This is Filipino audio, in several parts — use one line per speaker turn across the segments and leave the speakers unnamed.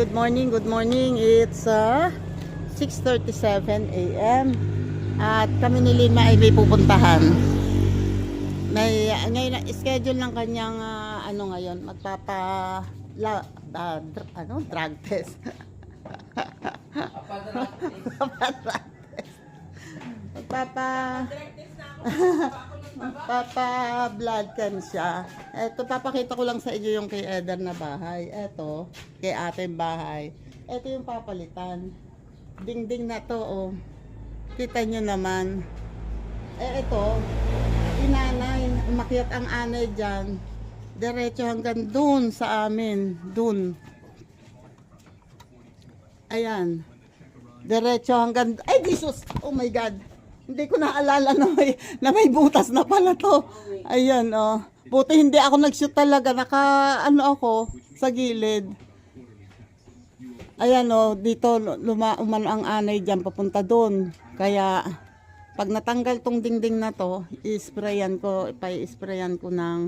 good morning, good morning. It's 6:37 a.m. At kami ni Lima ay may pupuntahan. Ngayon schedule ng kanyang ngayon drug test. Magpapa-blood can siya. Ito, papakita ko lang sa inyo yung kay Eder na bahay. Ito, kay ating bahay. Ito yung papalitan. Dingding na to, oh. Kita nyo naman. Ito, inanay. Umakyat ang anay dyan. Diretso hanggang dun sa amin. Dun. Ayan. Diretso hanggang... Ay, Jesus! Oh my God! Hindi ko naalala na may butas na pala to. Ayan, oh. Buti hindi ako nag-shoot talaga. Ako sa gilid. Ayan, oh. Dito, umano ang anay dyan, papunta doon. Kaya, pag natanggal tong dingding na to, i-sprayan ko ng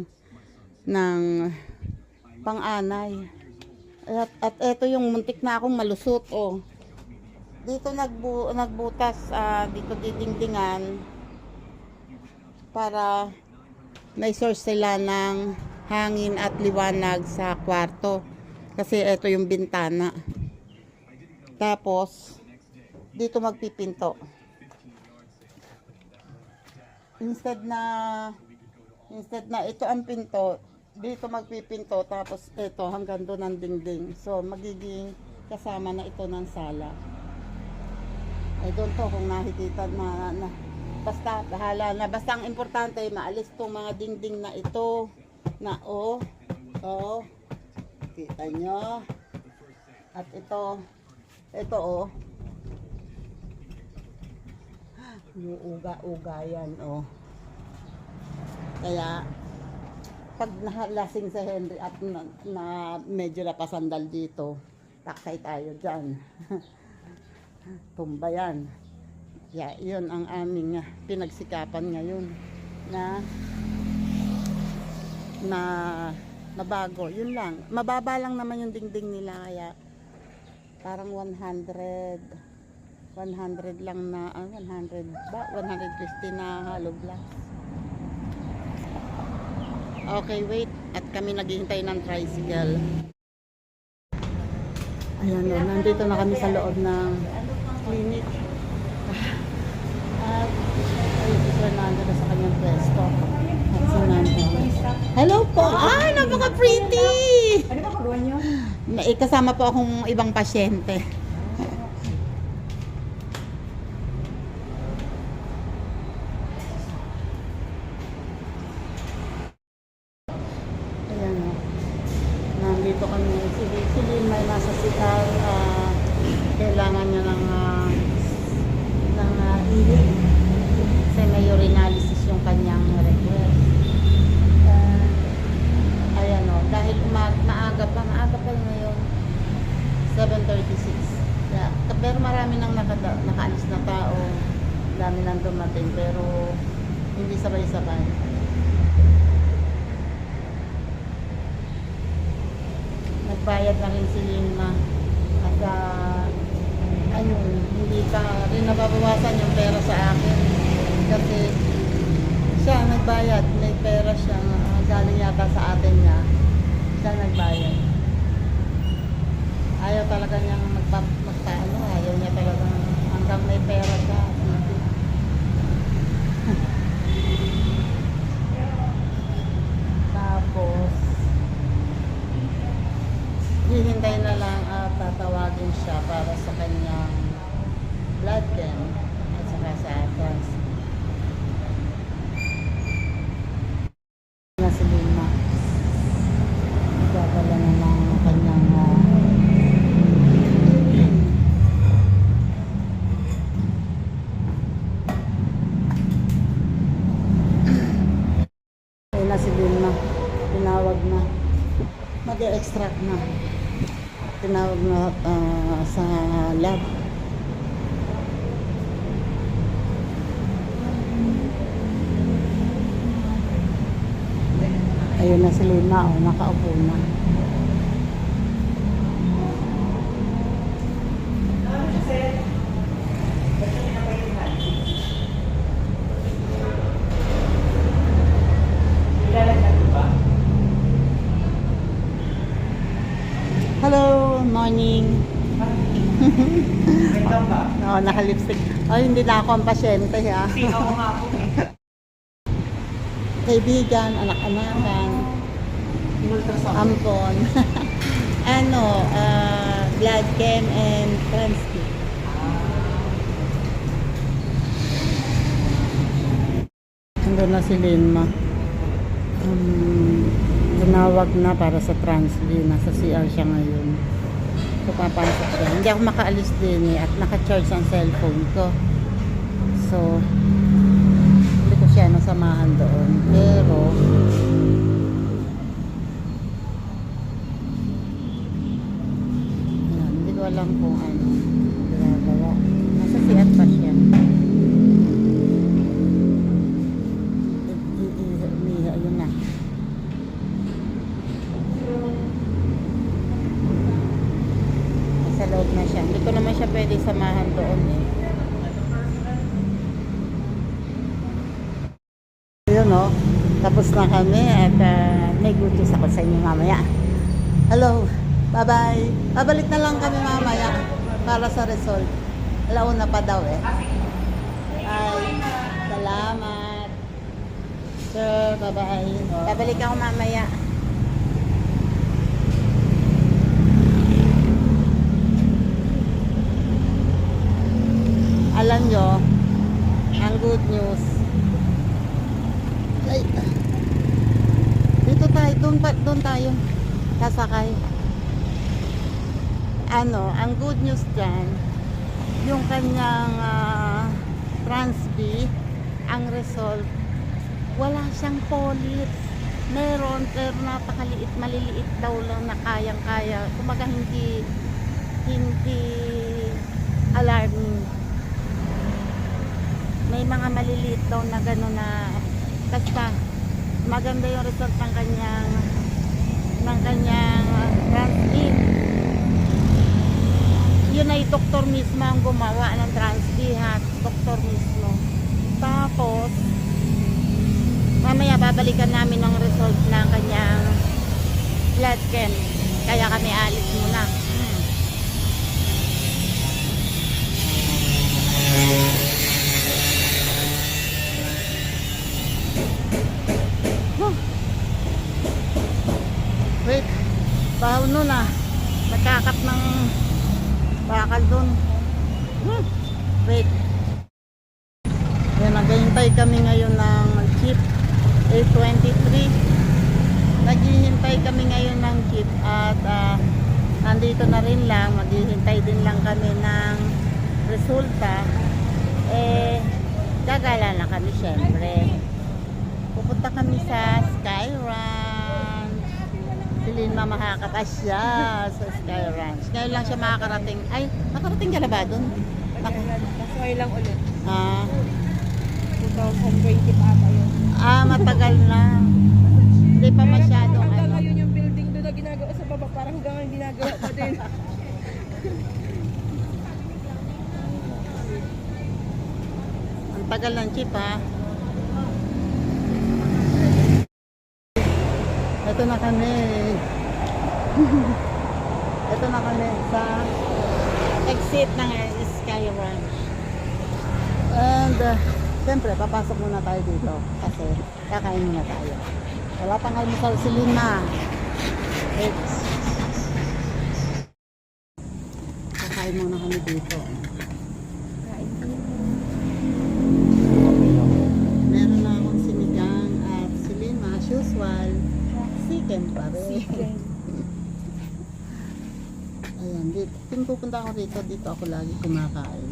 pang-anay. At eto yung muntik na akong malusot, oh. Dito nagbutas, dito didingdingan para may source sila ng hangin at liwanag sa kwarto. Kasi ito yung bintana. Tapos, dito magpipinto. Instead na ito ang pinto, dito magpipinto. Tapos ito hanggang doon ang dingding. So, magiging kasama na ito ng sala. I don't know kung nakikita na basta bahala na, basta ang importante maalis tong mga dingding na ito na kita nyo, at ito yung uga yan, kaya pag nahalasing sa Henry at na medyo napasandal dito, taksay tayo dyan. Tumba yan. Yun ang aming pinagsikapan ngayon na bago. Yun lang. Mababa lang naman yung dingding nila, kaya parang 100 lang na 100 ba? 150 na hollow glass. Okay, wait. At kami naghihintay ng tricycle. Ayan, nandito na kami sa loob ng clinic. At si Fernando na sa kanyang pwesto. At si Nando. Hello po! Ay, napaka-pretty!
Ano ba kuruan nyo?
Kasama po akong ibang pasyente. Ayan o. Nandito kami. Si Lynn may nasa sikal. Kailangan niya ng ilig. Kasi may urinalysis yung kanyang request. Ayan o. Dahil maaga pa ngayon. 7:36. Pero marami nang nakaalis na tao. Dami nang dumating. Pero hindi sabay-sabay. Nagbayad na rin si Lima. At hindi pa rin nababawasan yung pera sa akin. Kasi siya nagbayad. May pera siya. Galing yata sa atin niya. Siya nagbayad. Ayaw talaga niyang magpaano. Ayaw niya talaga hanggang may pera siya. Tapos hihintay na lang at tatawagin siya para sa kanyang blood can at saka sa atas. Na si Lima. Nagdadala na lang ang kanyang ayun na si Lima. Tinawag na. Mag-extract na. Tinawag na sa lab. Ayun na si Lima, nakaupo na. Oh, naka-lipstick. Oh, hindi na ako ang pasyente, ha?
Kasi ako nga po eh.
Kaibigan, anak-anakan,
Ultrasound.
ampon. Ano, blood chem and transcript. Nandun na si Linma. Tinawag na para sa transli. Nasa CR siya ngayon. So, papasok siya. Hindi ako makaalis din eh. At naka-charge ang cellphone ko. So, hindi ko siya nasamahan doon. Pero, yan, hindi ko alam kung ano ginagawa. Nasa CR pa siya. Ayun na. Nasa loob na siya. Hindi ko naman siya pwede samahan doon eh. Ayun o. Tapos na kami at may good news ako sa inyo mamaya. Hello. Bye-bye. Babalik na lang kami mamaya para sa result. Alauna pa daw eh. Bye. Salamat. Sure, bye-bye. Babalik ako mamaya. Alam nyo, ang good news. Ay, dito tayo, doon tayo. Sasakay. Ano, ang good news dyan, yung kanyang Trans-B, ang result, wala siyang polyps. Meron, pero napakaliit, maliliit daw lang na kayang-kaya. Kumaga hindi alarming. May mga maliliit daw na gano'n na basta maganda yung result ng kanyang Trans-B. Yun ay doktor mismo ang gumawa ng Trans-B, ha? Doktor mismo. Tapos mamaya babalikan namin ang result ng kanyang blood chem. Kaya kami alis muna. Wait, bahaw nun ah. Nagkakap ng bakal dun. Wait. Yan, naghihintay kami ngayon ng jeep 823. Naghihintay kami ngayon ng jeep at nandito na rin lang. Maghihintay din lang kami ng resulta. Gagala na kami syempre. Pupunta kami sa Sky Ranch. Si Linma makakapasya sa Sky Ranch. Ngayon lang siya makakarating. Ay, nakarating ka na ba dun?
Kaso ngayon lang ulit. 2020 pa ata yun.
Matagal na. Hindi pa masyado.
Hanggang ngayon yung building doon na ginagawa sa baba, parang hanggang ngayon ginagawa pa din.
Ang tagal ng jeep ha. Ito na kami. Ito na kami sa exit ng Sky Ranch. And siyempre, papasok muna tayo dito kasi kakain muna tayo. Wala pang almusal si Linma. Kakain muna kami dito. Meron na akong sinigang at si Linma, as usual, chicken pa rin. Ayan, dito. Kung pupunta ako rito, dito ako lagi kumakain.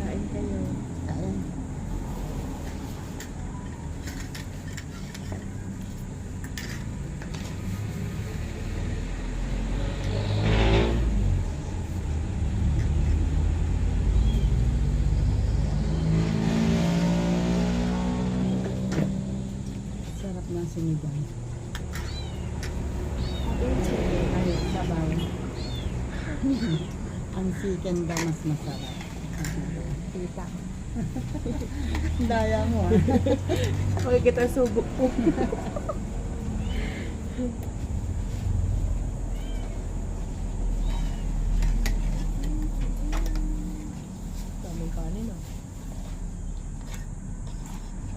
Kain kayo.
Kain. Sarap ng sinigang. Ay, sabaw. Ang chicken daw mas masarap.
Tita.
Daya mo ah.
Okay, kita subok po.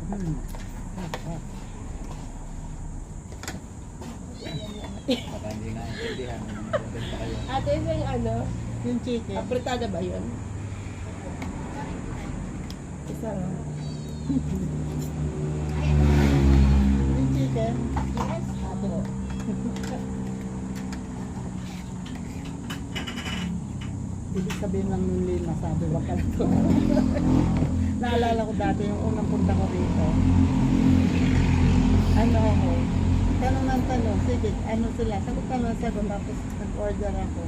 Baka hindi nga intindihan. Benta kayo.
Ate, ito yung ano?
Yung chicken.
Apretada ba yun? Isa lang.
Yung chicken.
Yes. Apo.
Ibig sabihin lang nung Lina, sabi wag ka na to. Naalala ko dati yung unang punta ko dito. Ano ako? Tanong ng tanong, sige, ano sila? Sagot ka ng sagot, tapos nag-order ako.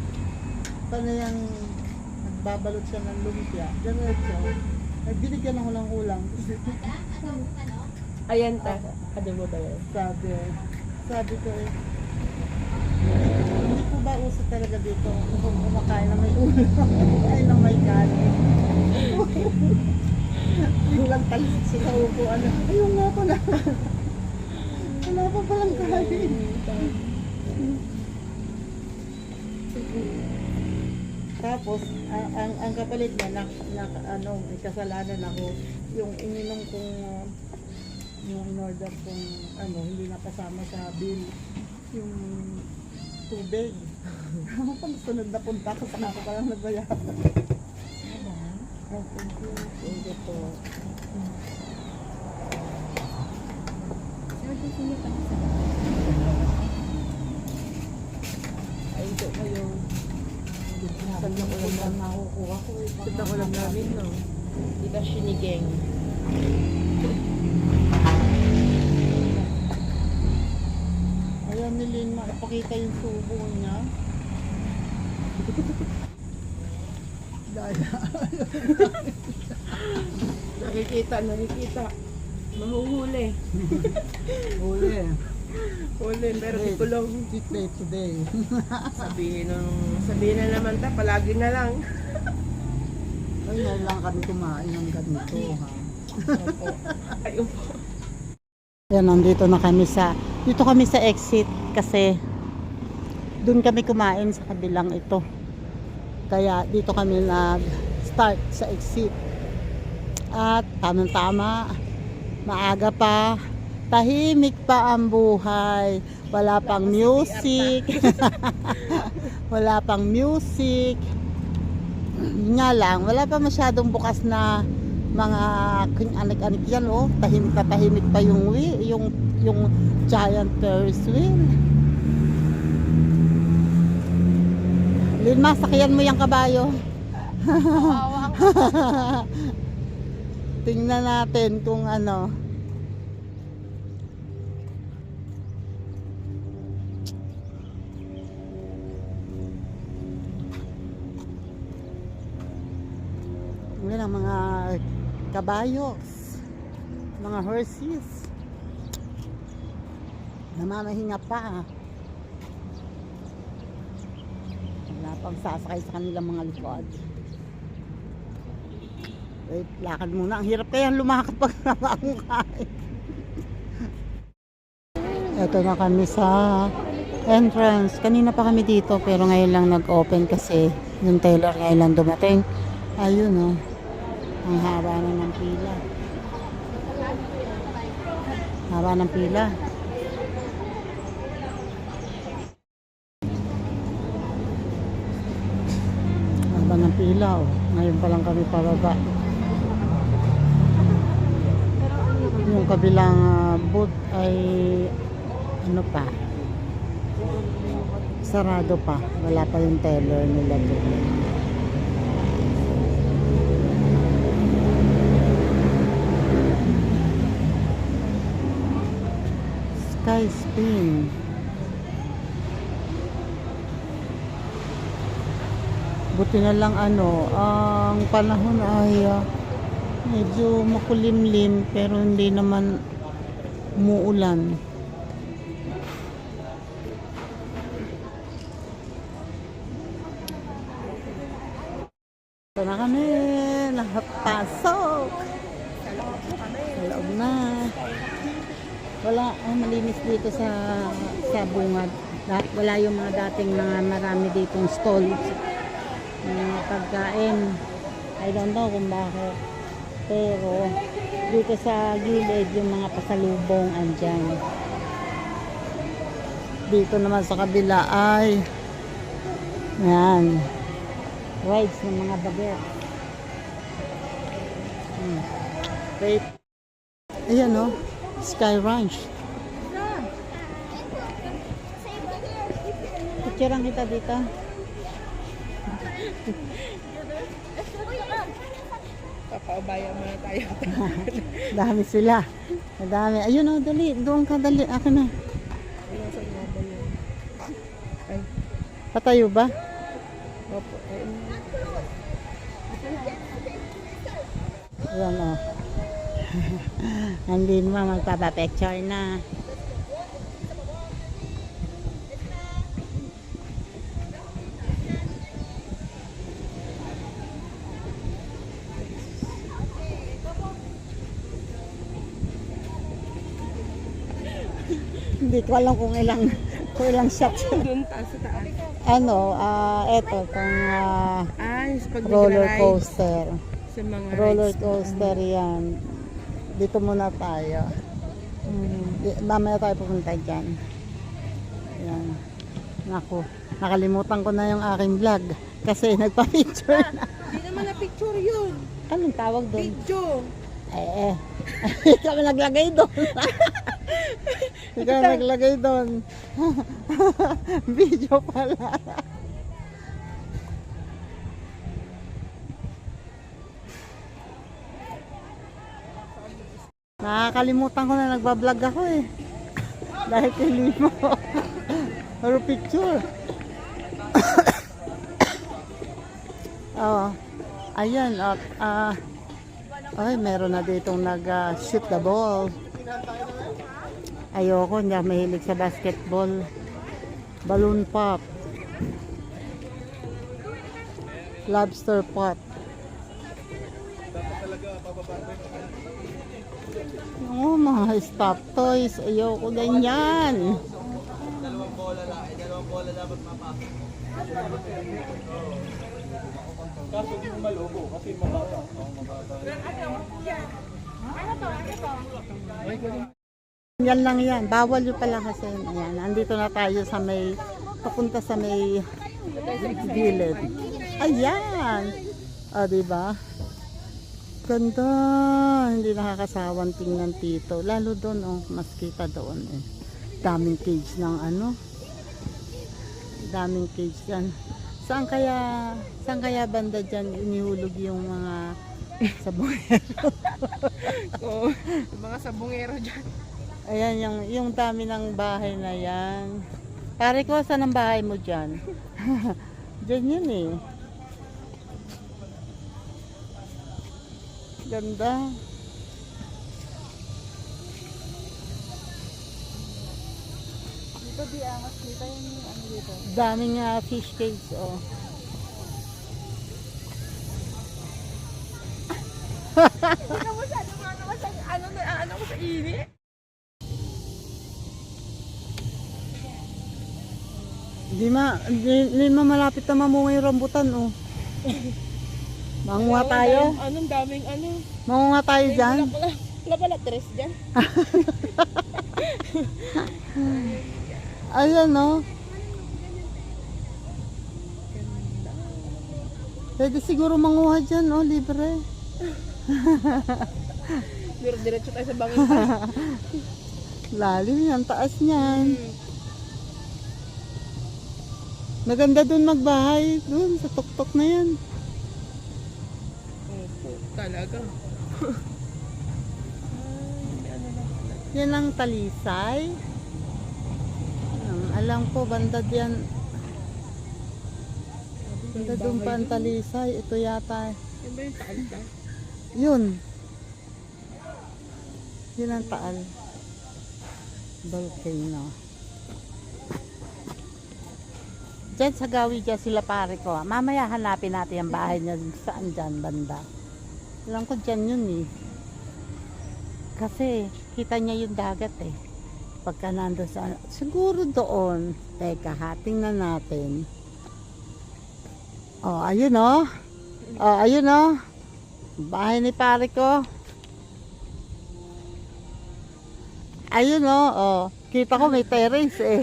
Paano yung nagbabalot siya ng lumpia? Diretso. Nagbinigyan ako ng ulang.
Ayan ta. Adobo ba yan?
Sabi ko eh, hindi po ba uso talaga dito kung kumakain na may ulam, ay na may kanin. Biglang talis siya sa upuan. Ayun nga pala. Wala pa palang kanin. Tapos, ang kapalit niya, may kasalanan ako. Yung ininom kong, yung in-order kong, hindi nakasama sa bill. Yung tubig. Pag sunod na punta ko, saka ako palang nagbayaran. Oh, thank you. Thank you po.
Ay, ito kayo.
Saan yung ulam lang nakukuha ko eh.
Ito ko lang namin, no? Di ba sinigeng?
Ayan ni Lynn, maipakita yung subo niya.
Nakikita. Mahuhuli.
Huli.
Huli, pero di kulong.
Cheat day today.
Sabihin na naman ta, palagi na lang.
Ay, ngayon lang kami kumain ng ganito ha.
Opo. Ay, opo.
Yan, nandito na kami dito kami sa exit kasi doon kami kumain sa kabilang ito. Kaya dito kami nag-start sa exit. At tamang-tama, maaga pa, tahimik pa ang buhay. Wala pang music. Wala pang music. Nga lang, wala pa masyadong bukas na mga anik-anik yan, oh. Tahimik na tahimik pa yung giant Ferris wheel. Lin, sakyan mo yung kabayo. Tingnan natin kung ano. Yan ang mga kabayos, mga horses. Namamahinga pa. Wala pang sasakay sa kanilang mga likod. Wait, lakad muna. Ang hirap kaya lumakad pag namangkain. Ito na kami sa entrance. Kanina pa kami dito pero ngayon lang nag-open kasi yung teller ngayon lang dumating. Ayun oh. Ang haba na ng pila. Haba ng pila. Haba ng pila oh. Ngayon pa lang kami pababa. Yung kabilang booth ay ano pa, sarado pa. Wala pa yung teller nila doon. Sky spin. Buti na lang ang panahon ay medyo makulimlim pero hindi naman umuulan. Ito na kami, nakapasok. Sa loob na. Wala, malinis dito sa bungad. Wala yung mga dating mga marami ditong stalls. Mga pagkain. I don't know kung bakit. Pero dito sa gilid yung mga pasalubong andyan. Dito naman sa kabila ay yan, rides ng mga baget. Wait. Ayan o, Sky Ranch. Picturean kita dito.
Papaubaya muna tayo.
Dami sila. Madami. Ayun o, dali. Doon ka, dali. Akin na.
Nasaan nga ba yun? Ay,
Patayo ba?
opo.
Ayan o. Hindi naman magpapapicture na. Hindi ko alam kung ilang shots.
Doon taas sa taas.
Ano, eto, itong
Ay, pag
roller
nagra-ride
coaster.
sa mga
Roller
rides.
coaster yan. Dito muna tayo. Mamaya tayo pupunta dyan. Yan. Naku, nakalimutan ko na yung aking vlog. Kasi nagpa-picture na.
Hindi naman na picture yun.
Anong tawag doon?
Video.
Ikaw ang naglagay doon. Ikaw ang naglagay doon. Video pala. Nakakalimutan ko na nagbablog ako eh. Dahil kay Limo. Pero picture. Oh. Ayan, ay, meron na ditong nag-shoot the ball. Ayoko, hindi ako mahilig sa basketball. Balloon pop. Lobster pot. Oh, mga stop toys. Ayoko ganyan.
Dalawang bola dapat mapasok. Kaso di mo malubo kasi mababa.
Yan lang yan. Bawal yun pala kasi. Yan. Andito na tayo sa may, papunta sa may gilid. Ayan. O, diba? Ganda. Hindi nakakasawang tingnan dito. Lalo doon, oh. Mas kita doon eh. Daming cage ng ano. Daming cage yan. Saan kaya banda dyan inihulog yung mga sabongero?
Oo, yung mga sabongero dyan.
Ayan, yung dami ng bahay na yan. Pare ko, saan ang bahay mo dyan? Dyan yun eh. Ganda. Dito di angas dito yung ano dito. Daming fish cage oh.
Ano mo sa ano mo sa init?
Hindi malapit na mamunga yung rambutan oh. Mangunga tayo.
Anong daming ano?
Mangunga tayo dyan.
Wala pala tres dyan.
Ayan oh. Pwede siguro manguha dyan oh, libre.
Diretso tayo sa bangin pa.
Lalim yan, taas niyan. Maganda dun magbahay, dun sa tuktok na yan.
Opo, talaga.
Yan ang Talisay. Alam ko, banda diyan. Banda dun pa ang Talisay. Ito yata.
Yan ba yung taal ba?
Yun. Yun ang Taal. Volcano. Diyan sa gawi dyan sila pare ko. Mamaya hanapin natin ang bahay niya saan dyan banda. Alam ko dyan yun eh. Kasi kita niya yung dagat eh. Pagka nando sa siguro doon. Teka ha, tingnan natin. Oh, ayun oh. Oh, ayun oh. Bahay ni pare ko. Ayun oh. Kita ko may terrace eh.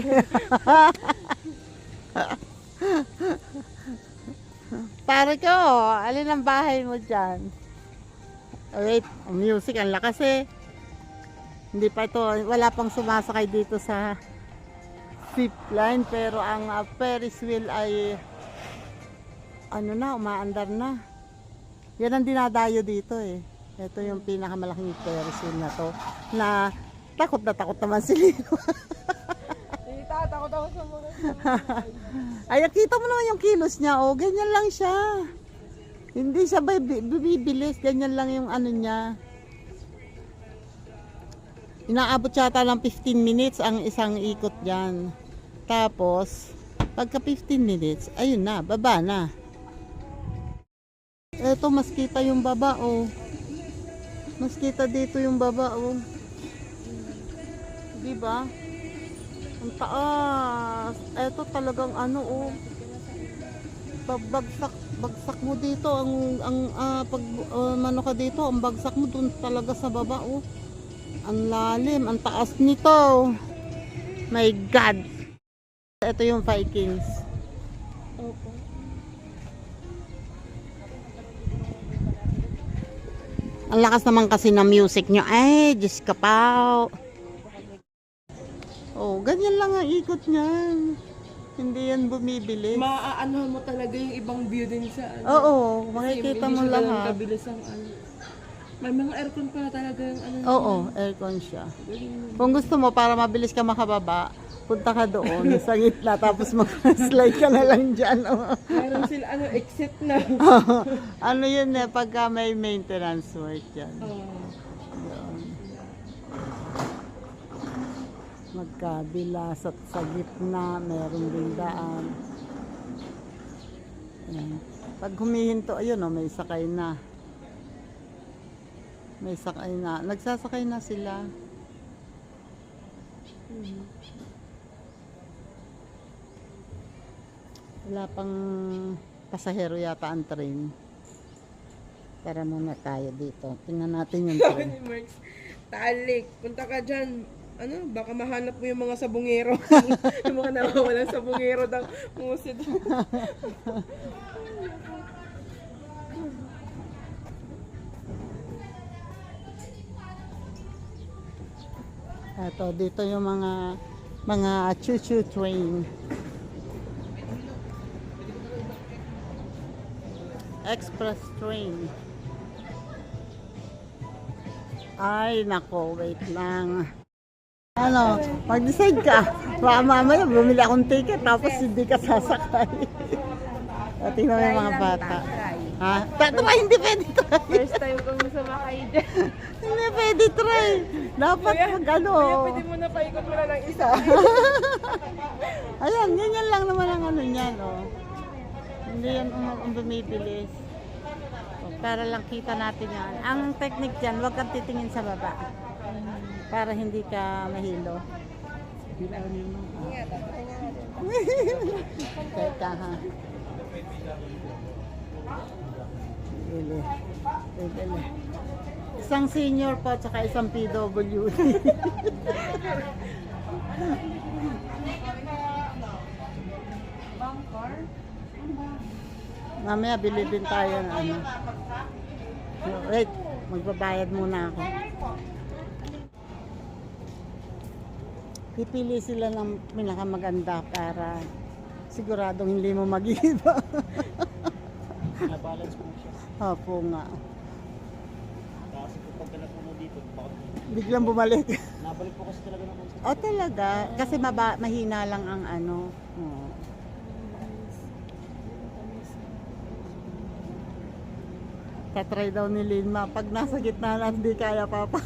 Pare ko, alin ang bahay mo dyan? Oh, wait, music ang lakas eh. Hindi pa ito, wala pang sumasakay dito sa zip line, pero ang Ferris wheel ay ano na, umaandar na. Yan ang dinadayo dito eh. Ito yung pinakamalaking Ferris wheel na to. Na takot naman si Lino.
Tita, takot ako sa mga
Ay, nakita mo naman yung kilos niya. Oh, ganyan lang siya. Hindi siya bibilis. Ganyan lang yung ano niya. Inaabot yata ng 15 minutes ang isang ikot dyan. Tapos, pagka 15 minutes, ayun na, baba na. Eto, mas kita yung baba, oh. Mas kita dito yung baba, oh. Diba? Ang taas. Eto talagang ano, oh. Bagsak mo dito pag mano ka dito, ang bagsak mo dun talaga sa baba, oh. Ang lalim, ang taas nito. My God. Ito yung Vikings.
Opo.
Ang lakas naman kasi ng music nyo. Ay, Diyos ka pa. Oh, ganyan lang ang ikot niyan. Hindi yan bumibili.
Maaano mo talaga yung ibang view din sa ano.
Oo,
Kasi
makikita
hindi
mo
siya ganun
lahat.
kabilis ang ano. May mga aircon pala talaga yung ano.
Oo, aircon siya.
Galing mo.
Kung gusto mo, para mabilis ka makababa, punta ka doon sa gitna, tapos mag-slide ka na lang dyan. Oh.
Meron sila ano, exit na.
Ano yun eh, pagka may maintenance work yan.
Oh.
Yun. Magkabila sa gitna, meron ding daan. Ayan. Pag humihinto, ayun oh, may sakay na. May sakay na. Nagsasakay na sila. Wala pang pasahero yata ang train. Tara muna tayo dito. Tingnan natin yung
Sabi
train.
ni Marks, Talik, punta ka dyan. Ano, baka mahanap mo yung mga sabungero. Yung mga nawawalan sabungero daw. Musid.
Ito, dito yung mga choo-choo train. Express train. Ay, nako, wait lang. Ano, mag-decide ka. Baka mamaya bumili akong ticket tapos hindi ka sasakay. O, tingnan mo yung mga bata. Ha? Try, hindi pwede try.
First time kong sumakay dyan.
Hindi pwede try. Dapat mag ano.
Kuya, pwede mo na paikot mo na ng isa.
Ayan, ganyan lang naman ang ano niyan, oh. Hindi yan ang bumibilis. O, para lang kita natin yan. Ang technique dyan, huwag kang titingin sa baba. Para hindi ka mahilo. Teka ha. Bili. Bili. Isang senior po, tsaka isang PWD. Mamaya bili din tayo ng ano. Wait, magbabayad muna ako. Pipili sila ng pinakamaganda para siguradong hindi mo mag-iba.
Na-balance mo siya.
Opo nga.
Kasi kung pagdala mo dito,
Biglang bumalik.
nabalik po kasi talaga ng konti.
O talaga, kasi mahina lang ang ano. Oh. Tatry daw ni Linma. Pag nasa gitna na, hindi kaya papa.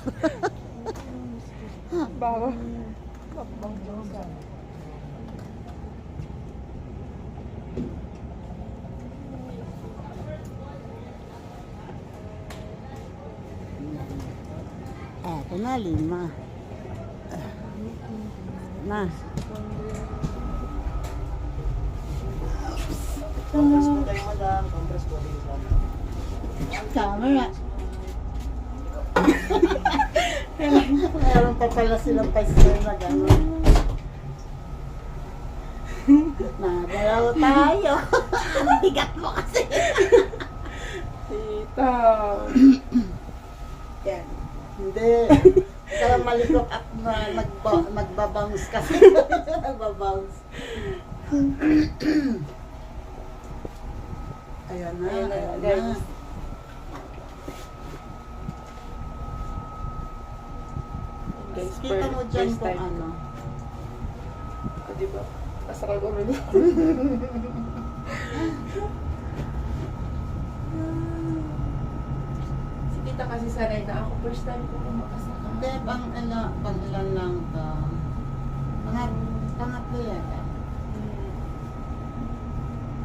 Bawa.
Ito na, Linma. Na.
Congress po tayo madam. Congress po tayo madam.
Camera. Meron pa pala silang pastel na gano'n. Nagalaw tayo. Ang bigat mo kasi.
Tita. Yan.
Hindi. Kaya malikot at nagbabounce kasi. Nagbabounce. Ayan na,
Ayan na,
ayan na.
guys. Guys,
Kita mo dyan
first
kung
time.
ano.
Diba? Asakal ko rin. Si tita kasi sanay na ako. First time ko makasaka.
Hindi, pang ilan lang ka. Pangatlo yata.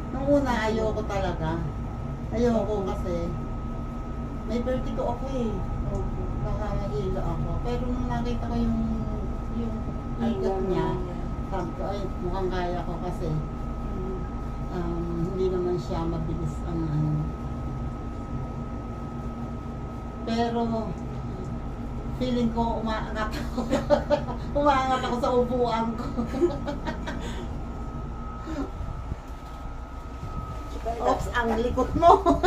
Nung una, ayoko talaga. Ayoko kasi may vertigo ako eh. Nakahilo ako. Pero nung nakita ko yung ikot niya, sabi ko, ay, mukhang kaya ko kasi hindi naman siya mabilis ang ano. Pero feeling ko umaangat ako. Umaangat ako sa upuan ko. Oops, ang likot mo.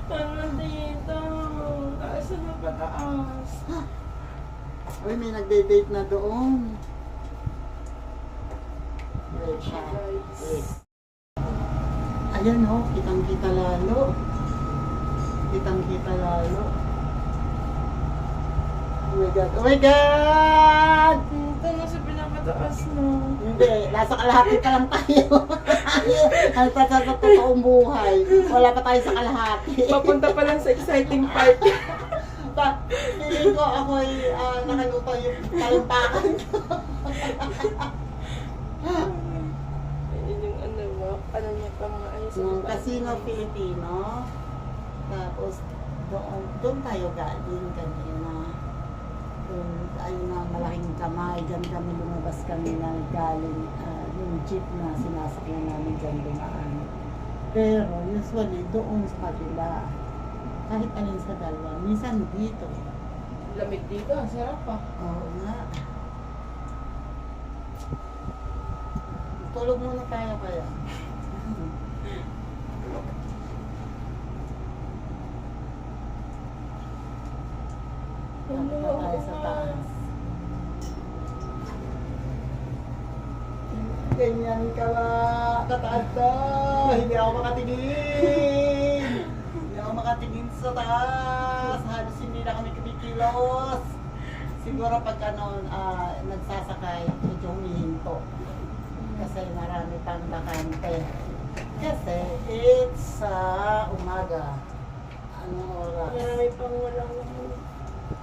Ano dito? Taas na pataas.
Uy, may nagde-date na doon. Wait siya.
Guys.
Ayan o, kitang-kita lalo. Kitang-kita lalo. Oh my God, oh my God!
Ito na sa pinakataas na.
Hindi, nasa kalahati pa lang tayo. Ang sa totoong buhay. Wala pa tayo sa kalahati.
Papunta pa lang sa exciting part.
Feeling ko ako'y nakaluto yung talumpakan ko.
Ayun yung ano ba? Ano niya pa mga ayos.
Yung Casino Filipino. Tapos doon tayo galing kanina. Doon tayo na malaking kamay. Diyan kami lumabas kami na galing yung jeep na sinasakyan namin dyan dumaan. Pero usually doon sa kabila. Kahit alin sa dalawa. Minsan dito.
Lamig dito, ang sarap pa.
Oo nga. Tulog muna tayo kaya. Tapos na tayo sa taas. Ganyan ka ba? Kataas na! Hindi ako makatingin! Hindi ako makatingin sa taas! Halos hindi na kami kumikilos! Siguro pag nagsasakay, medyo humihinto. Kasi marami pang bakante. Kasi it's umaga. Anong oras?
Marami pang walang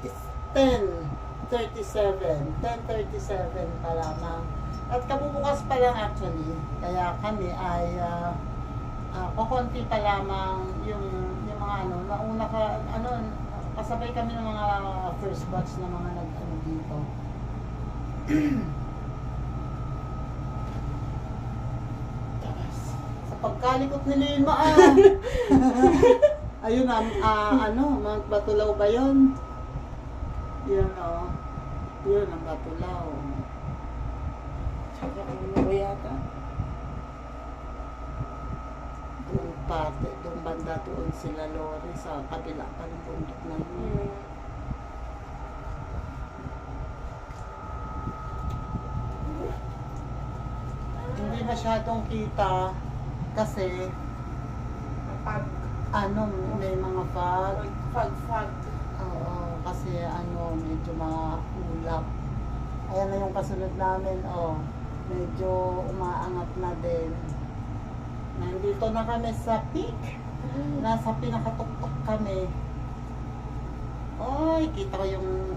It's 10:37. 10:37 pa lamang. At kabubukas pa lang actually. Kaya kami ay kukunti pa lamang yung mga nauna kasabay kami ng mga first batch na mga dito. Sa pagkalikot ni Lima ayun Mount Batulaw ba yun? Yun yun ang Batulaw.
Tsaka ano ba yata?
Doon banda doon sila Lori sa kabila pa ng bundok na yun. Hindi masyadong kita kasi
Pag
may mga fog.
fag.
Oo, kasi medyo maulap. Ayan na yung kasunod namin, medyo umaangat na din. Nandito na kami sa peak. Nasa pinakatuktok kami. Oy, kita ko yung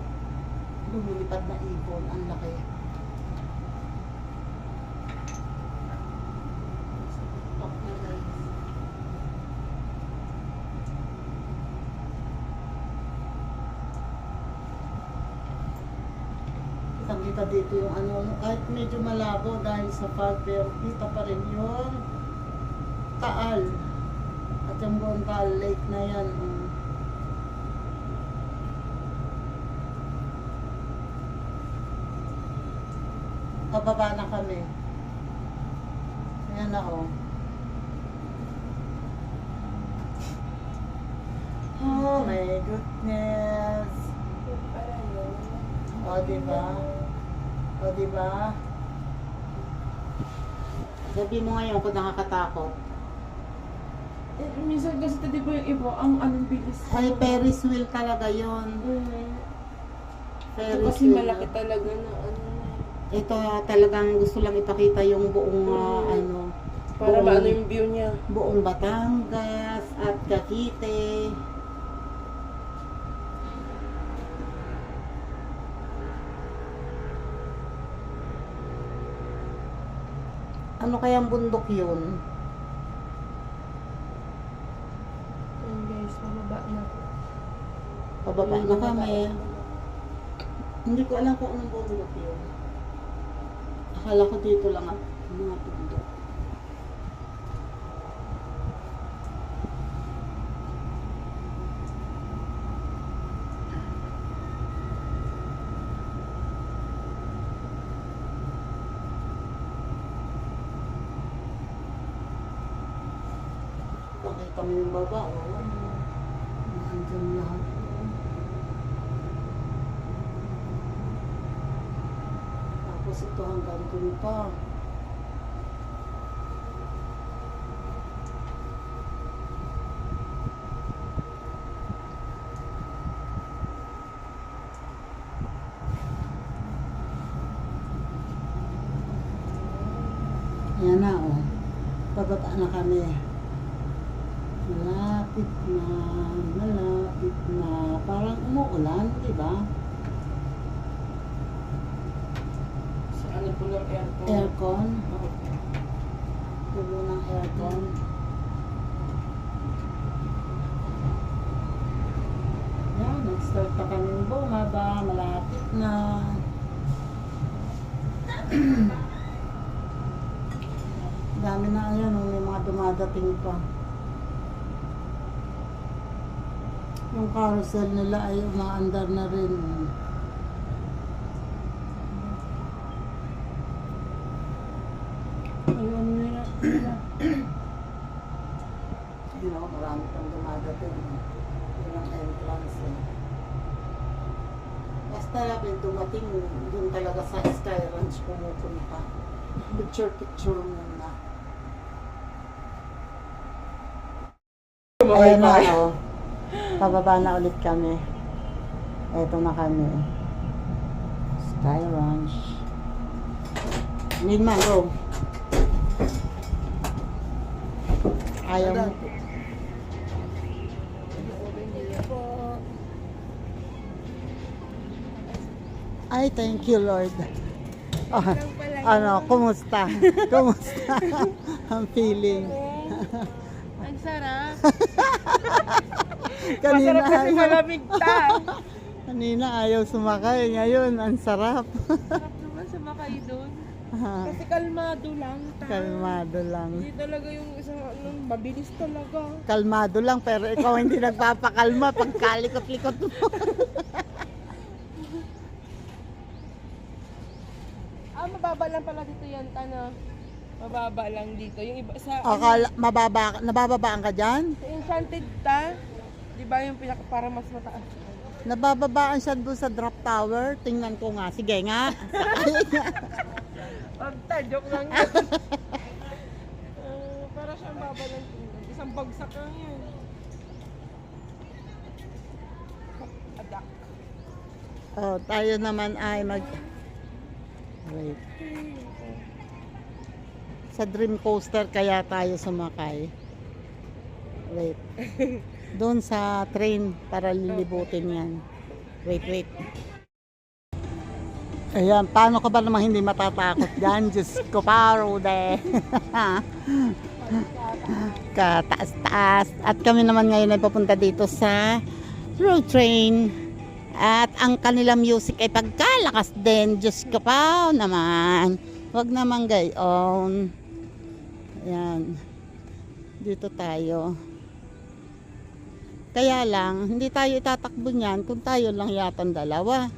lumilipad na ibon. Ang laki. Top na guys. Kita dito yung kahit medyo malabo dahil sa fog, pero kita pa rin yung Taal. At yung Taal Lake na yan. Pababa na kami. Ayan na oh. Oh my goodness. O, diba? O, diba? Sabi mo ngayon kung nakakatakot.
Minsan kasi di ba yung iba, ang anong bilis.
Ay, Ferris wheel talaga yon.
Ito
Ferris
kasi
wheel.
malaki talaga na ano.
Ito talagang gusto lang ipakita yung buong ano.
Para
buong-
maano yung view niya.
Buong Batangas at Cavite. Ano kayang bundok yun?
Ayun guys, pababa na.
Pababa na kami. Hindi ko alam kung anong bundok yun. Akala ko dito lang ang mga bundok. Pakita mo yung baba, oh. Nandyan lahat. Tapos ito hanggang dun pa. Ayan na, oh. Pababa na kami. Malapit na, malapit na. Parang umuulan, di ba?
Sa ano po ng aircon.
Aircon. Tulo ng aircon. Yan, nag-start na kami bumaba. Malapit na. Dami na ayan, oh, may mga dumadating pa. Yung carousel nila ay umaandar na rin.
Ayun nila.
You know, marami pang dumadating. Yun ang entrance eh. Basta labing dumating, dun talaga sa Sky Ranch pumupunta. Picture muna. Ayan na, oh. Pababa na ulit kami. Eto na kami. Sky Ranch. Need man, go. Ayaw mo. Ay, thank you, Lord. Oh, ano, kumusta? Kumusta? Ang feeling.
Ang sarap.
Kanina
Masarap kasi
ayaw,
malamig ta.
kanina ayaw sumakay. Ngayon, ang sarap.
Sarap naman sumakay doon. Kasi kalmado lang ta.
Kalmado lang.
Hindi talaga yung isang ano, mabilis talaga.
Kalmado lang, pero ikaw hindi nagpapakalma pag kalikot-likot mo.
Mababa lang pala dito yan, Tana. Mababa lang dito. Yung iba sa
Akala, nabababaan ka dyan?
sa Enchanted ta, di ba yung pinaka para mas mataas?
Nabababaan siya doon sa drop tower. Tingnan ko nga. Sige nga.
Pagta, joke lang yan. Para siyang baba lang tingnan. Isang bagsak lang yan. Adak.
Oh, tayo naman ay Wait. Sa Dream Coaster kaya tayo sumakay. Wait. Doon sa train para lilibutin yan. Wait. Ayan, paano ka ba namang hindi matatakot dyan? Diyos ko, paro de. Kataas-taas. At kami naman ngayon ay papunta dito sa road train. At ang kanilang music ay pagkalakas din. Diyos ko pa naman. Huwag naman gayon. Ayan. Dito tayo. Kaya lang, hindi tayo itatakbo niyan kung tayo lang yatang dalawa.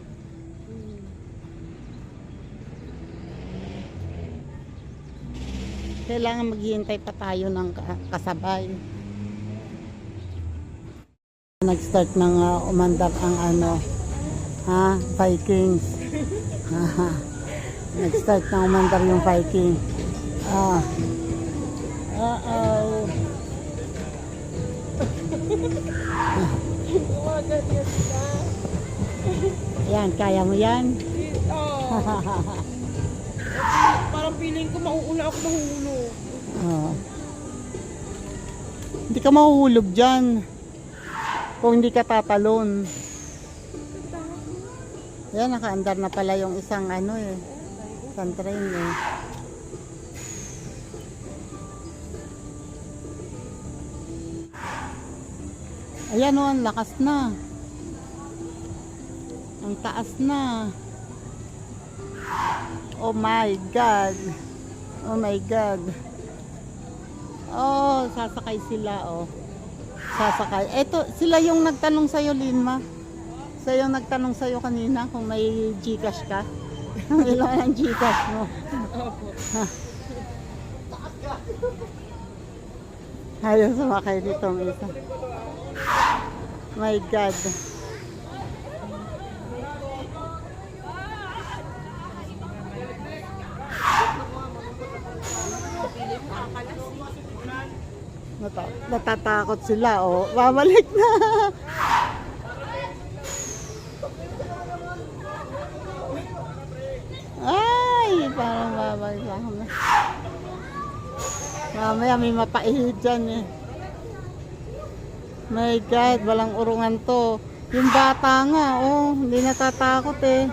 Kailangan maghihintay pa tayo ng kasabay. Nag-start ng umandar ang Vikings. Nag-start na umandar yung Viking. Yan, kaya mo yan?
Parang feeling ko mauuna ako mahulog.
Hindi ka mahuhulog dyan. Kung hindi ka tatalon. Yan, nakaandar na pala yung isang isang train eh. Ayan o, ang lakas na. Ang taas na. Oh my God. Oh my God. Oh, sasakay sila oh. Sasakay. Eto, sila yung nagtanong sa'yo, Linma. Sila yung nagtanong sa'yo kanina kung may Gcash ka. Ilan ang Gcash mo? Ayaw sumakay dito ang isa. My God. Natatakot sila, oh. Babalik na. Ay, parang babalik na. Mamaya may mapaihid dyan eh. My God, walang urungan to. Yung bata nga, oh, hindi natatakot eh.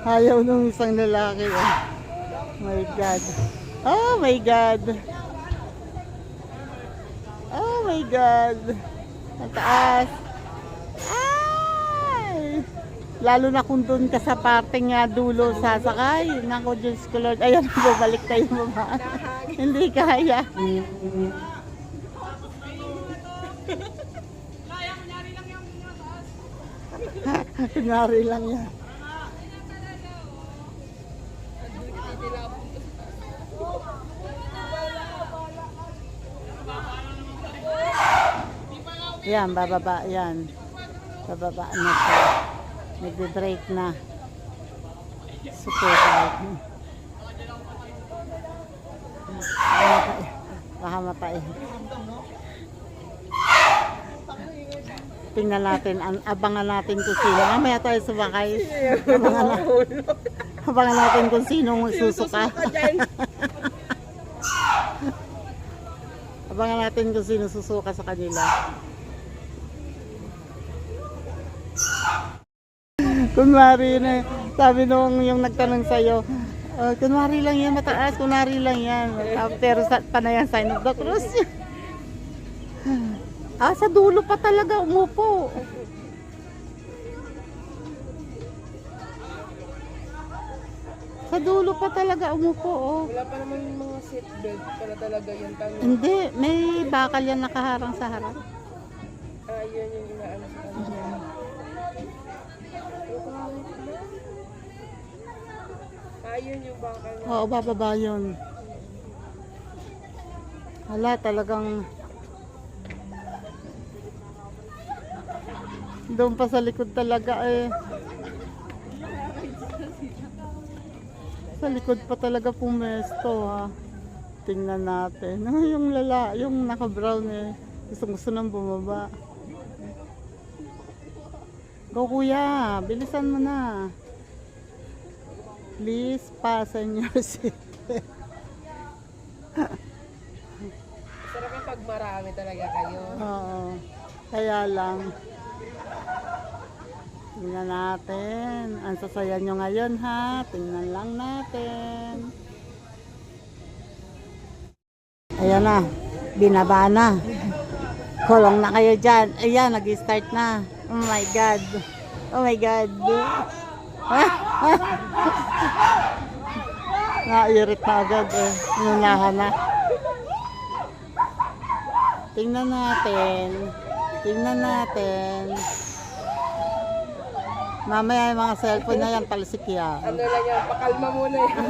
Ayaw nung isang lalaki. Oh my God. Oh my God. Oh my God. Ang taas. Ay! Lalo na kung doon ka sa parting dulo sasakay. Nako, Diyos ko Lord. Ayan, babalik tayo baba. Hindi kaya. Kunyari lang yan. Yan, bababa yan. Bababa na siya. Nagbe-brake na. Super bike. Baka matay. Tingnan natin, abangan natin kung sino. Mamaya tayo sumakay. Abangan natin kung sinong susuka. Abangan natin kung sino susuka sa kanila. Kunwari na, sabi nung yung nagtanong sa'yo, kunwari lang yan, mataas, kunwari lang yan. Pero panayan sign of the cross. Sa dulo pa talaga umupo. Sa dulo pa talaga umupo, oh.
Wala pa naman yung mga seatbelt para talaga yung tanong.
Hindi, may bakal yan nakaharang sa harap.
Yun yung inaano sa kanila. Yun yung bakal na.
Oo, bababa yun. Hala, talagang doon pa sa likod talaga eh. Sa likod pa talaga pumesto ha. Tingnan natin. Yung yung naka-brown eh. Gusto nang bumaba. Go kuya, bilisan mo na. Please fasten your seat.
Sarap yung pag marami talaga kayo.
Oo. Kaya lang. Tingnan natin. Ang sasaya nyo ngayon ha. Tingnan lang natin. Ayan na. Binaba na. Kulong na kayo dyan. Ayan, nag-start na. Oh my God. Oh my God. Nairit na agad eh. Inunahan na. Tingnan natin. Tingnan natin. Mamaya yung mga cellphone na yan, talsik yan.
Ano lang yan, pakalma muna yan.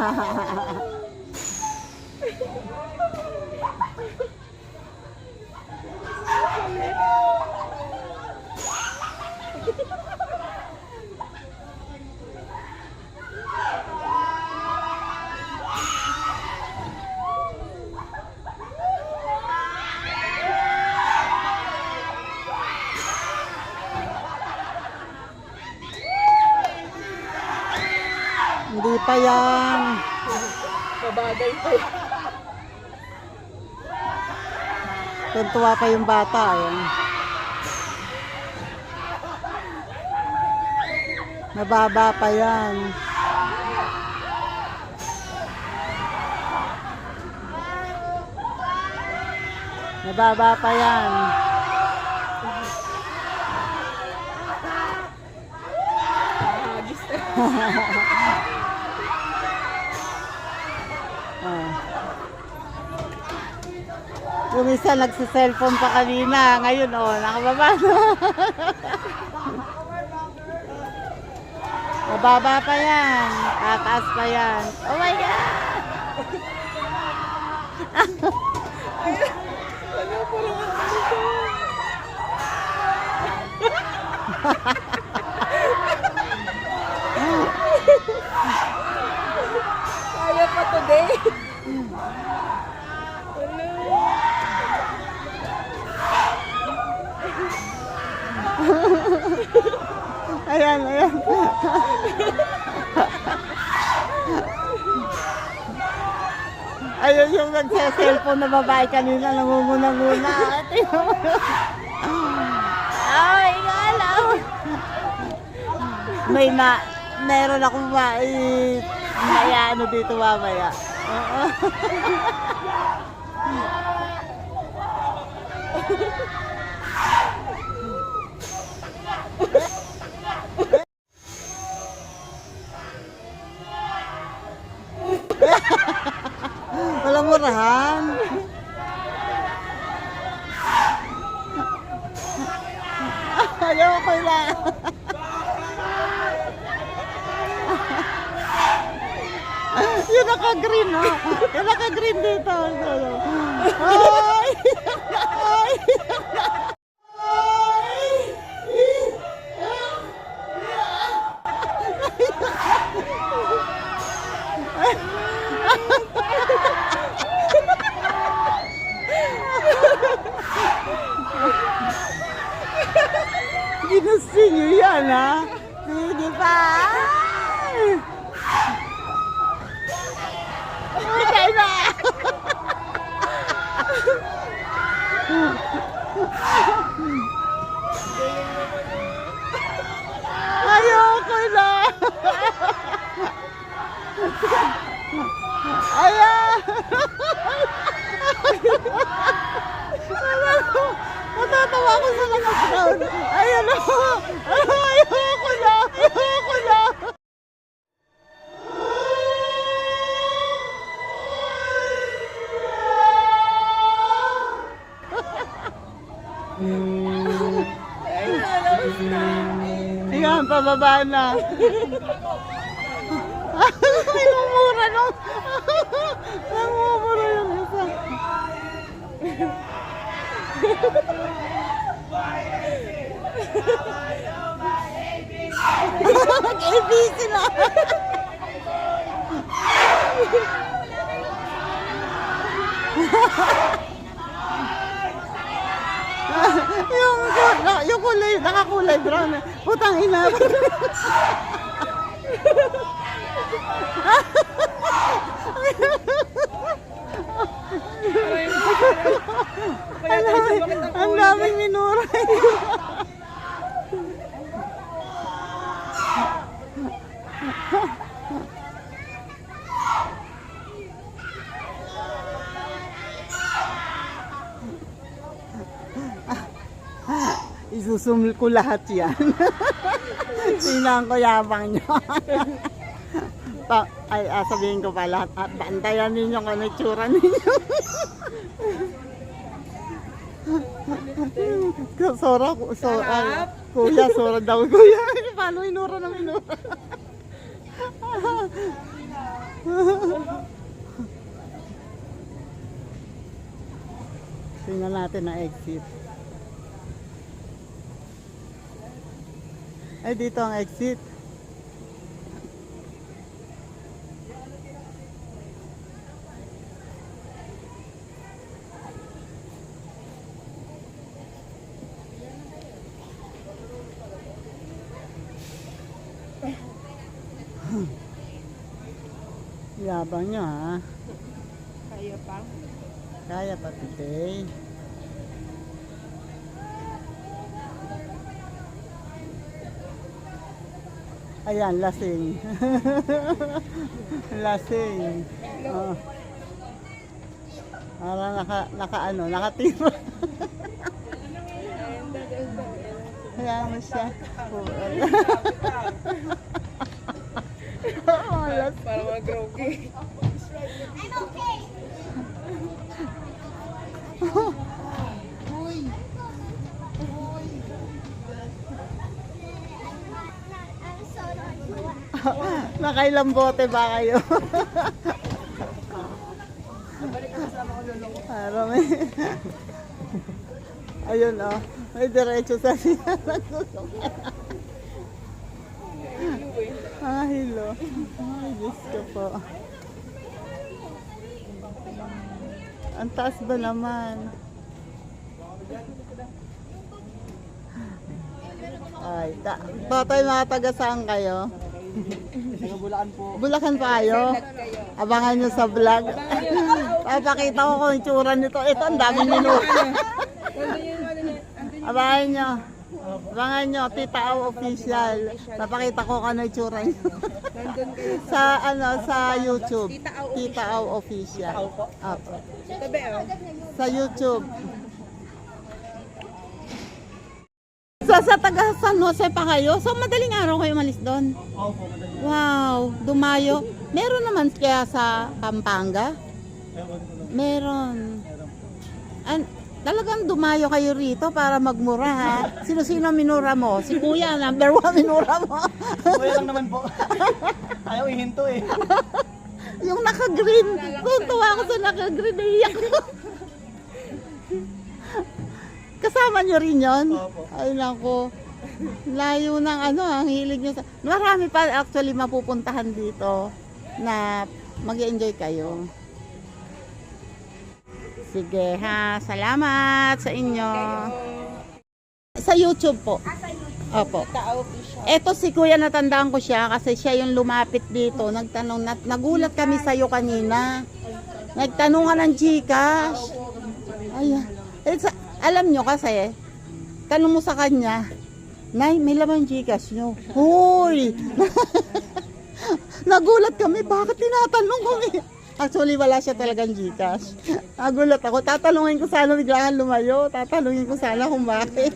Hindi pa yan.
Mabagay pa yan.
Tuntua pa yung bata. Ayan. Mababa pa yan. Mababa pa yan.
Hagis na.
Ah. Yung isa nagsiselfone pa kanina. Ngayon, nakababa na. Mababa pa yan. Tataas pa yan. Oh my God!
Ano po naman ito? Kaya pa today? Hello?
Ayan, ayan. Ayun yung nagse-cellphone na babae kanina, nangunguna-nguna. Ay, galaw. Meron akong ano dito mamaya. Oo. Walang murahan. Ayoko na. Yung naka-green, oh. Yung naka-green dito. Ay! Ay! Ginusto nyo yan, ha? Sige pa! Okay na! Ayoko na! Ayan! Natatawa ko sa naka-crowd. Ayan o! Ayoko na! Ayoko na! Ayan, pababa na. Namumura nung... Namumura yung isa. Mag-ABC na. yung kulay, nakakulay brown. Putang ina. Ang daming minuray. Isusumil ko lahat yan. Tingnan ko yabang nyo. Sabihin ko pa lahat. Bantayan ninyo kung ano itsura ninyo. Sora,
Sarap.
kuya, Sora daw, kuya. Paano minura na minura? Tingnan natin na exit. Ay, dito ang exit. Yabang nyo ha.
Kaya pa.
Kaya pa today. Ayan, lasing. Lasing. Oh. Para nakatira. Kaya mo siya. Oh,
Para mag-grogi.
Nakailang bote ba kayo? Para may... Ayun oh, may diretso sa siya. Ah, hilo. Ay, Diyos ko po. Ang taas ba naman? Ay, Totoy, mga taga saan kayo?
Taga Bulacan po.
Bulacan pa kayo? Abangan nyo sa vlog. Papakita ko kung itsura nito. Ito, ang daming minuto. Abangan nyo. Abangan nyo, Tita Au Official. Papakita ko kung ano itsura nyo.
Nandun kayo.
Sa YouTube.
Tita Au
Tita Au Official. Apo.
Tabi oh.
Sa YouTube. So, sa taga San Jose pa kayo? So, madaling araw kayo malis doon?
Opo, madali.
Wow, dumayo. Meron naman kaya sa Pampanga?
Ewan ko lang.
Meron. Talagang dumayo kayo rito para magmura ha? Sino-sino minura mo? Si Kuya, number 1 minura mo.
Kuya lang naman po. Ayaw ihinto eh.
Yung naka-green. Tuntua ako sa naka-green. Naiyak ko. Kasama nyo rin yun?
Opo.
Ay nako. Layo ng ang hilig nyo sa... Marami pa actually mapupuntahan dito na mag-enjoy kayo. Sige ha, salamat sa inyo. Sa YouTube po. Opo. Eto si Kuya, natandaan ko siya kasi siya yung lumapit dito. Nagtanong, nagulat kami sa'yo kanina. Nagtanong ka ng Gcash. Ayan. Alam nyo kasi, tanong mo sa kanya, Nay, may laman Gcash nyo. Hoy! Nagulat kami, bakit tinatanong kami? Actually, wala siya talagang Gcash. Nagulat ako, tatanungin ko sana biglaan lumayo. Tatanungin ko sana kung bakit.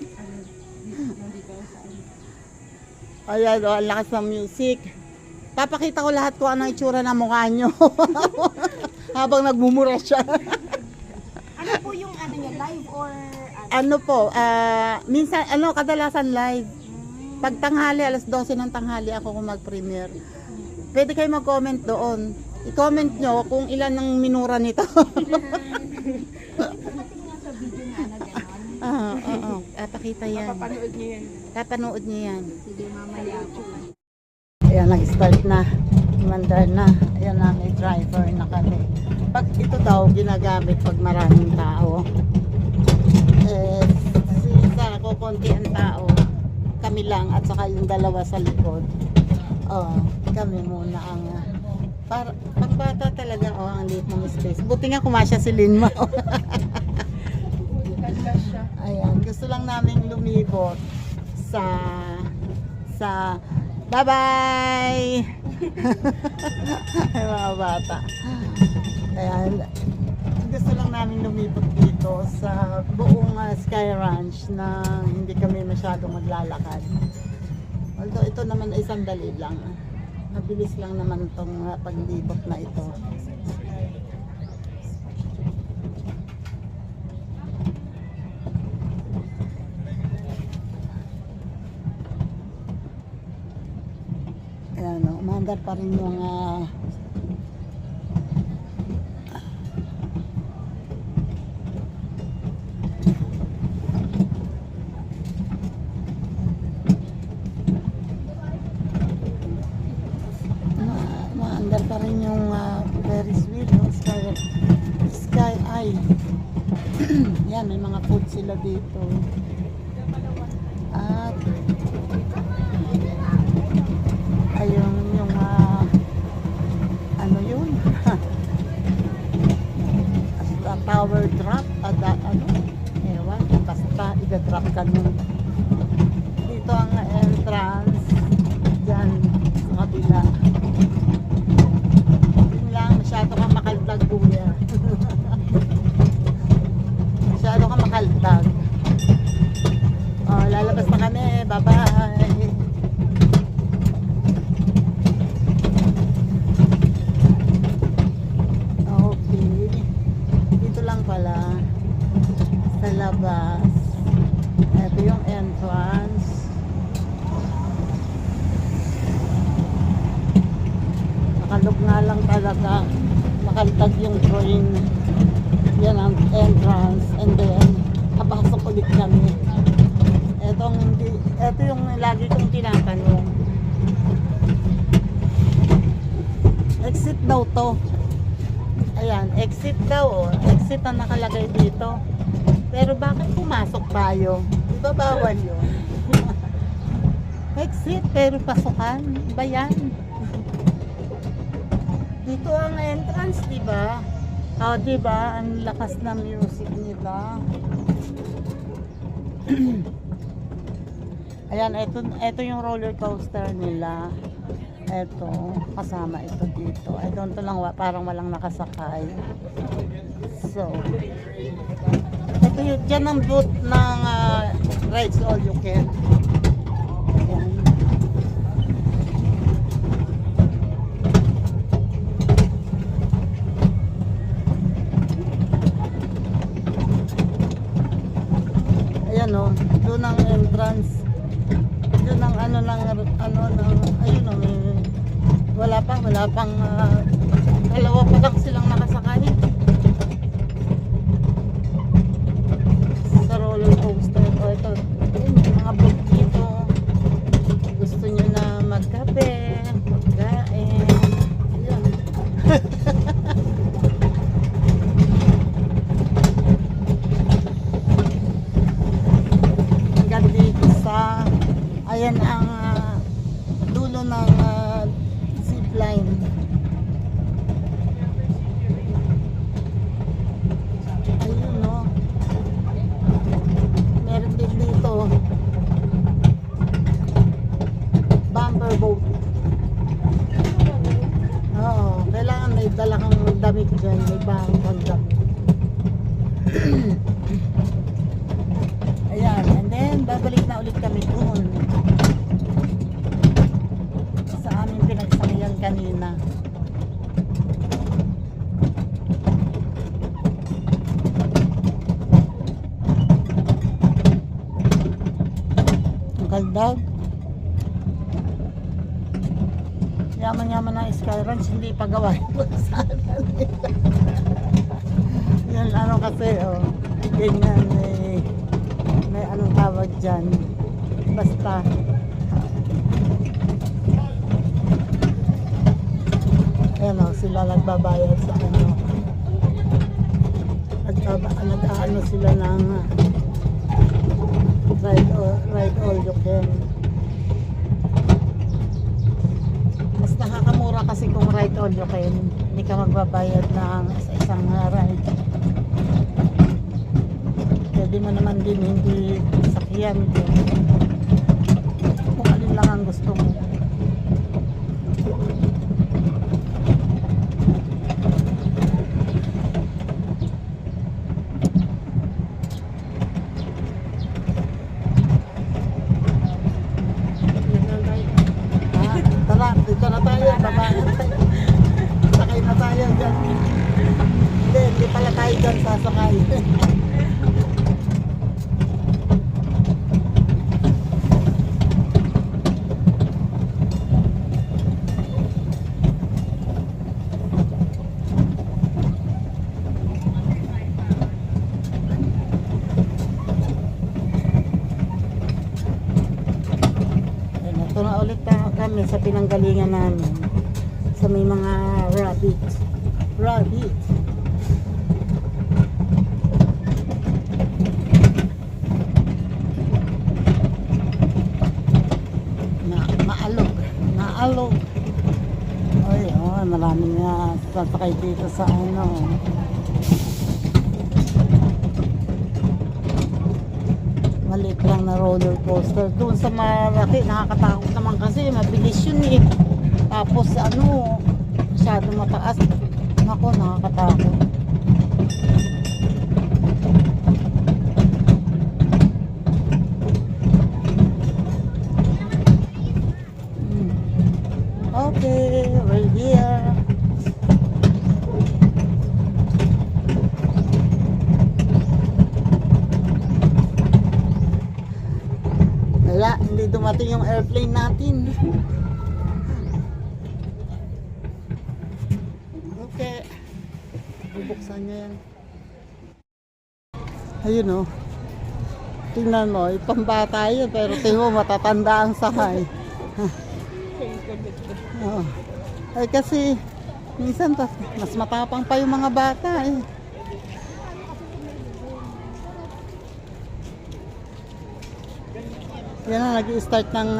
Ayan, ang lakas ng music. Papakita ko lahat kung anong itsura ng mukha nyo. Habang nagmumura siya.
Ano po yung niya, live or
Ano po, minsan, kadalasan live. Pag tanghali, alas 12 ng tanghali ako kung mag-premiere. Pwede kayo mag-comment doon. I-comment nyo kung ilan ng minura nito. Pakita yan.
Papanood niyo yan.
Papanood nyo yan.
sige mamaya po.
Ayan, nag-start na. Mandar na. Ayan na, may driver na kami. Pag ito daw, ginagamit pag maraming tao. Sa konti ang tao, kami lang at saka yung dalawa sa likod. Kami muna ang pagbata talaga ang liit ng space. Buti nga kumasya si Linma. Ayan, gusto lang namin lumibot sa bye-bye. Ay, mga bata. Ayan, gusto lang namin lumipot dito sa buong Sky Ranch na hindi kami masyadong maglalakad. Although ito naman ay sandali lang. Mabilis lang naman itong paglibot na ito. Ayan, umaandar pa rin yung umaandar pa rin yung Ferris wheel, yung Sky Eye. Yan, may mga food sila dito. At ayun yung ano yun basta power drop ano ewan basta i-drop ka nun dito ang entrance dyan sa kabila yun lang masyado kang makaltag kuya masyado kang makaltag lalabas na kami, bye bye. Pala sa labas. Ito yung entrance. Nakalog nga lang talaga. Nakaltag yung train. Yan ang entrance. And then, kapasok ulit kami. Ito yung lagi kong tinatanong. Exit daw to. Ayan, exit daw. Exit ang nakalagay dito. Pero bakit pumasok tayo? Di ba bawal yun? Exit, pero pasukan. Ba yan? Dito ang entrance, di ba? O, di ba? Ang lakas ng music nila. Ayan, ito yung roller coaster nila. Ito, kasama ito dito. I don't know lang, parang walang nakasakay. So, ito yun, dyan ang booth ng Rides All You Can. Ayan. Ayan o, doon ang entrance. Doon ang ayun o, wala pang dalawa pa lang silang nakasakay sa roller coaster. O ito, mga book dito. Gusto nyo na magkape, magkain. Ayan. Hanggang dito sa ayan ang dulo ng zipline. Ayun no. Meron din dito bumper boat. Oo, kailangan may dala kang damit dyan, may bahang kang damit. Ayan, and then babalik na ulit kami doon sa aming pinagsakyan kanina. Ang kaldag. Yaman-yaman na Sky Ranch, hindi pa gawa yung sana nila. Yan ano kasi, oh, ganyan, may anong tawag dyan. Basta. Ayan o, sila nagbabayad sa ano. Nag-ano sila ng ride all you can. Mas nakakamura kasi kung ride all you can. Hindi ka magbabayad ng sa isang ride. Pwede mo naman din hindi sakyan. Kung alin lang ang gusto mo. Dito na tayo, baba. Sakay na tayo dyan. Hindi pala tayo dyan sasakay. Punta ulit kami sa pinanggalingan namin. Sa may mga rabbit. Rabbit. Maalog. Maalog. Ay, oh, maraming sasakay dito sa ano. Maliit lang na roller coaster. Doon sa malaki, nakakatakot naman kasi mabilis yun eh. Tapos ano, masyado mataas. Nako, nakakatakot. Okay, we're here. Wala, hindi dumating yung airplane natin. Okay. Bubuksan niya yan. Ayun oh. Tingnan mo, ipambata yun, pero tingnan mo, matatanda ang sakay. Oh. Ay kasi, minsan mas matapang pa yung mga bata eh. Yan na, nag-i-start ng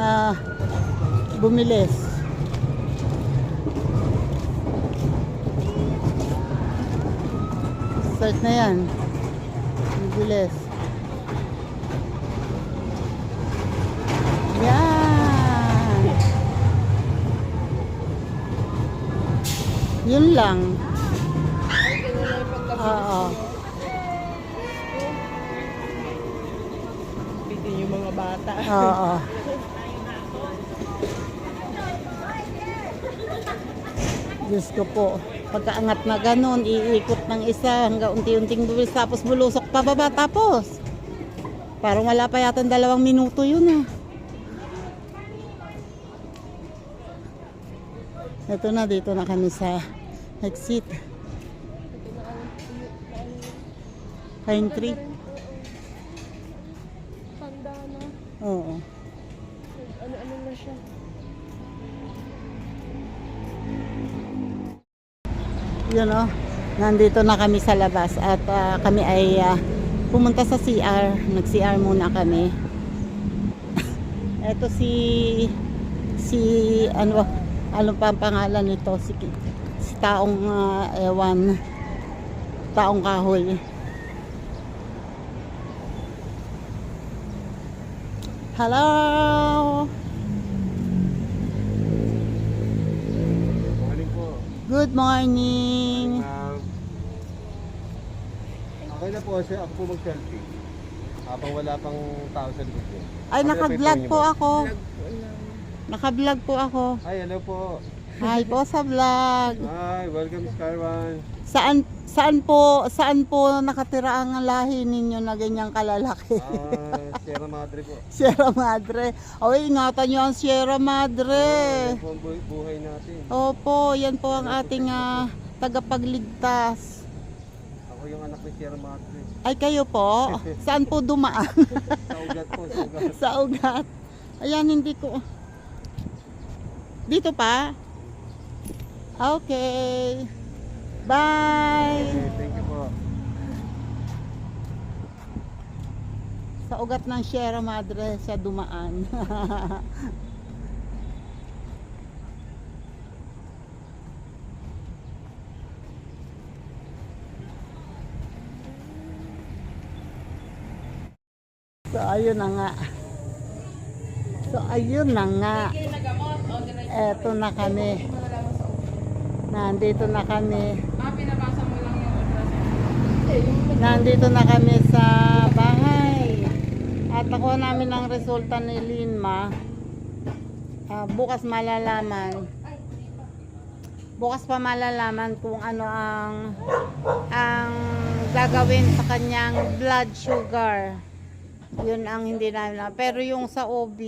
bumilis. Start na yan. Bumilis. Yan. Yun lang. Oo.
Bitin yung mga bata.
Oo. Diyos ko po. Pagkaangat na ganun, iikot ng isa hanggang unti-unting buwis tapos bulusok pababa tapos. Parang wala pa yata 2 minuto yun ah. Ito na, dito na kami sa exit. Pine tree.
Tanda na.
Oo.
Ano na siya.
Yun oh, nandito na kami sa labas at kami ay pumunta sa CR. Nag-CR muna kami. Ito si ano pa ang pangalan nito? Si taong ewan, taong kahoy. Hello. Good morning.
Okay na po kasi ako po mag-selfie. Habang wala pang tao sa likod ko.
Ay, naka-vlog po ako.
Vlog po lang.
Naka-vlog po ako.
Ay, hello po.
Hi po sa vlog.
Hi, welcome to Skywan.
Saan po nakatira ang lahi ninyo na ganyang kalalaki?
Sierra Madre po.
Sierra Madre. Oy, ingatan niyo ang Sierra Madre.
Yan po ang buhay natin.
Opo, yan po ang ating tagapagligtas.
Ako yung anak ni Sierra Madre.
Ay, kayo po? Saan po dumaan?
Sa ugat po, sa ugat.
Sa ugat. Ayan, hindi ko. Dito pa? Okay. Bye!
Okay, thank you po.
Sa ugat ng Sierra Madre siya dumaan. So ayun na nga. Eto na kami. Nandito na kami.
Pinabasa mo lang yung ultrasound.
Nandito na kami sa bahay. At nakuha namin ang resulta ni Linma. Bukas malalaman. Bukas pa malalaman kung ano ang gagawin sa kanyang blood sugar. Yun ang hindi namin. Pero yung sa OB,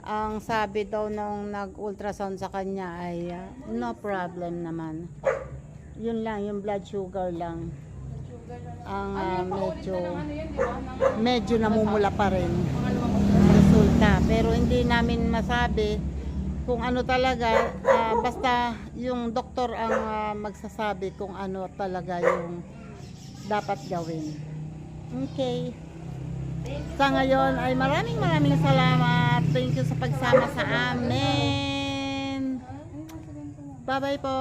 ang sabi daw nung nag-ultrasound sa kanya ay no problem naman. Yun lang, yung blood sugar lang. Ang medyo namumula pa rin. Resulta. kita. Pero hindi namin masabi kung ano talaga, basta yung doktor ang magsasabi kung ano talaga yung dapat gawin. Okay. Sa ngayon ay maraming salamat. Thank you sa pagsama sa amin. Bye-bye po.